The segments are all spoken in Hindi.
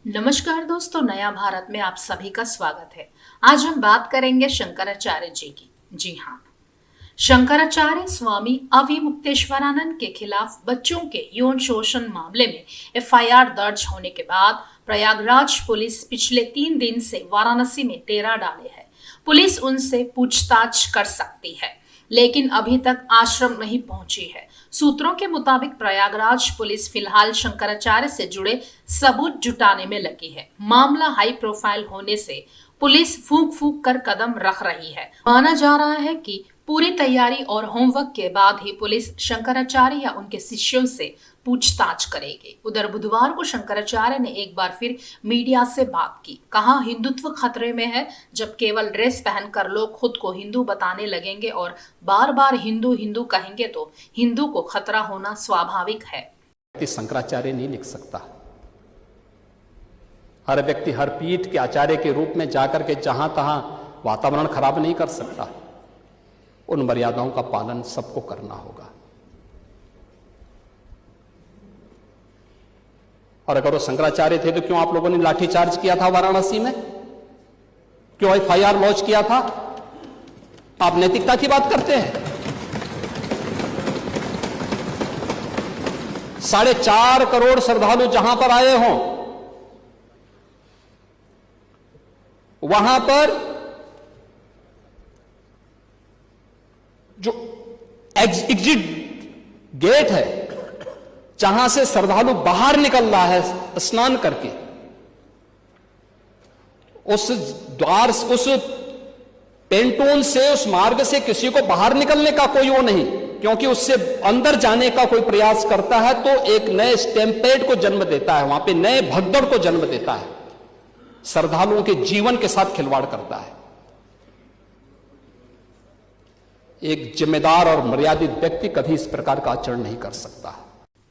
नमस्कार दोस्तों, नया भारत में आप सभी का स्वागत है। आज हम बात करेंगे शंकराचार्य जी की। जी हाँ, शंकराचार्य स्वामी अविमुक्तेश्वरानंद के खिलाफ बच्चों के यौन शोषण मामले में एफआईआर दर्ज होने के बाद प्रयागराज पुलिस पिछले 3 दिन से वाराणसी में डेरा डाले है। पुलिस उनसे पूछताछ कर सकती है, लेकिन अभी तक आश्रम नहीं पहुंची है। सूत्रों के मुताबिक प्रयागराज पुलिस फिलहाल शंकराचार्य से जुड़े सबूत जुटाने में लगी है। मामला हाई प्रोफाइल होने से पुलिस फूंक फूंक कर कदम रख रही है। माना जा रहा है कि पूरी तैयारी और होमवर्क के बाद ही पुलिस शंकराचार्य या उनके शिष्यों से पूछताछ करेगी। उधर बुधवार को शंकराचार्य ने एक बार फिर मीडिया से बात की। कहा, हिंदुत्व खतरे में है जब केवल ड्रेस पहनकर लोग खुद को हिंदू बताने लगेंगे और बार बार हिंदू हिंदू कहेंगे तो हिंदू को खतरा होना स्वाभाविक है। शंकराचार्य नहीं लिख सकता। हर व्यक्ति हर पीठ के आचार्य के रूप में जाकर के जहां तहां वातावरण खराब नहीं कर सकता। उन मर्यादाओं का पालन सबको करना होगा। और अगर वो शंकराचार्य थे तो क्यों आप लोगों ने लाठीचार्ज किया था वाराणसी में? क्यों एफआईआर लॉन्च किया था? आप नैतिकता की बात करते हैं। 4.5 करोड़ श्रद्धालु जहां पर आए हों, वहां पर जो एग्जिट गेट है, जहां से श्रद्धालु बाहर निकल रहा है स्नान करके, उस द्वार, उस पेंटून से, उस मार्ग से किसी को बाहर निकलने का कोई वो नहीं, क्योंकि उससे अंदर जाने का कोई प्रयास करता है तो एक नए स्टैंपेड को जन्म देता है, वहां पे नए भगदड़ को जन्म देता है, श्रद्धालुओं के जीवन के साथ खिलवाड़ करता है। एक जिम्मेदार और मर्यादित व्यक्ति कभी इस प्रकार का आचरण नहीं कर सकता।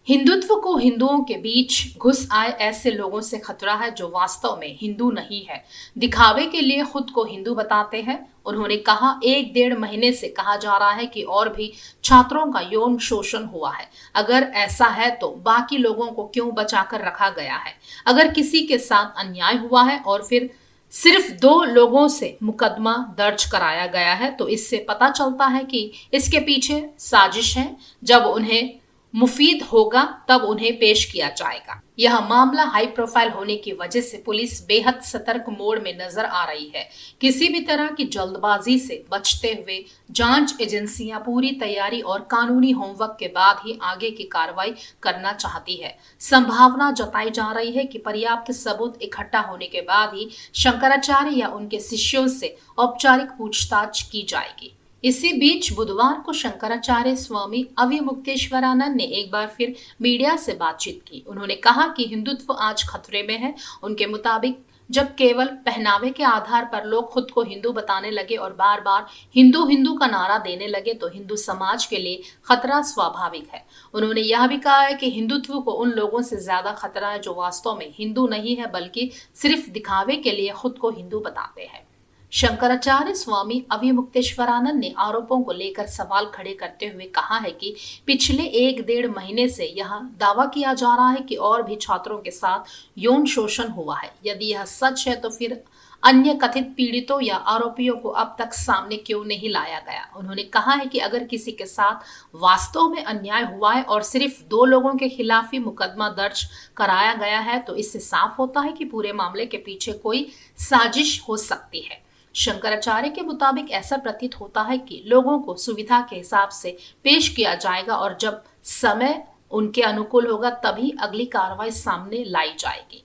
हिंदुत्व को हिंदुओं के बीच घुस आए ऐसे लोगों से खतरा है जो वास्तव में हिंदू नहीं है, दिखावे के लिए खुद को हिंदू बताते हैं। उन्होंने कहा, 1-1.5 महीने से कहा जा रहा है कि और भी छात्रों का यौन शोषण हुआ है। अगर ऐसा है तो बाकी लोगों को क्यों बचाकर रखा गया है? अगर किसी के साथ अन्याय हुआ है और फिर सिर्फ 2 लोगों से मुकदमा दर्ज कराया गया है तो इससे पता चलता है कि इसके पीछे साजिश है। जब उन्हें मुफीद होगा तब उन्हें पेश किया जाएगा। यह मामला हाई प्रोफाइल होने की वजह से पुलिस बेहद सतर्क मोड में नजर आ रही है। किसी भी तरह की जल्दबाजी से बचते हुए जांच एजेंसियां पूरी तैयारी और कानूनी होमवर्क के बाद ही आगे की कार्रवाई करना चाहती है। संभावना जताई जा रही है कि पर्याप्त सबूत इकट्ठा होने के बाद ही शंकराचार्य या उनके शिष्यों से औपचारिक पूछताछ की जाएगी। इसी बीच बुधवार को शंकराचार्य स्वामी अविमुक्तेश्वरानंद ने एक बार फिर मीडिया से बातचीत की। उन्होंने कहा कि हिंदुत्व आज खतरे में है। उनके मुताबिक जब केवल पहनावे के आधार पर लोग खुद को हिंदू बताने लगे और बार बार हिंदू हिंदू का नारा देने लगे तो हिंदू समाज के लिए खतरा स्वाभाविक है। उन्होंने यह भी कहा है कि हिंदुत्व को उन लोगों से ज्यादा खतरा है जो वास्तव में हिंदू नहीं है, बल्कि सिर्फ दिखावे के लिए खुद को हिंदू बताते हैं। शंकराचार्य स्वामी अविमुक्तेश्वरानंद ने आरोपों को लेकर सवाल खड़े करते हुए कहा है कि पिछले 1-1.5 महीने से यह दावा किया जा रहा है कि और भी छात्रों के साथ यौन शोषण हुआ है। यदि यह सच है तो फिर अन्य कथित पीड़ितों या आरोपियों को अब तक सामने क्यों नहीं लाया गया? उन्होंने कहा है कि अगर किसी के साथ वास्तव में अन्याय हुआ है और सिर्फ 2 लोगों के खिलाफ ही मुकदमा दर्ज कराया गया है तो इससे साफ होता है कि पूरे मामले के पीछे कोई साजिश हो सकती है। शंकराचार्य के मुताबिक ऐसा प्रतीत होता है कि लोगों को सुविधा के हिसाब से पेश किया जाएगा और जब समय उनके अनुकूल होगा तभी अगली कार्रवाई सामने लाई जाएगी।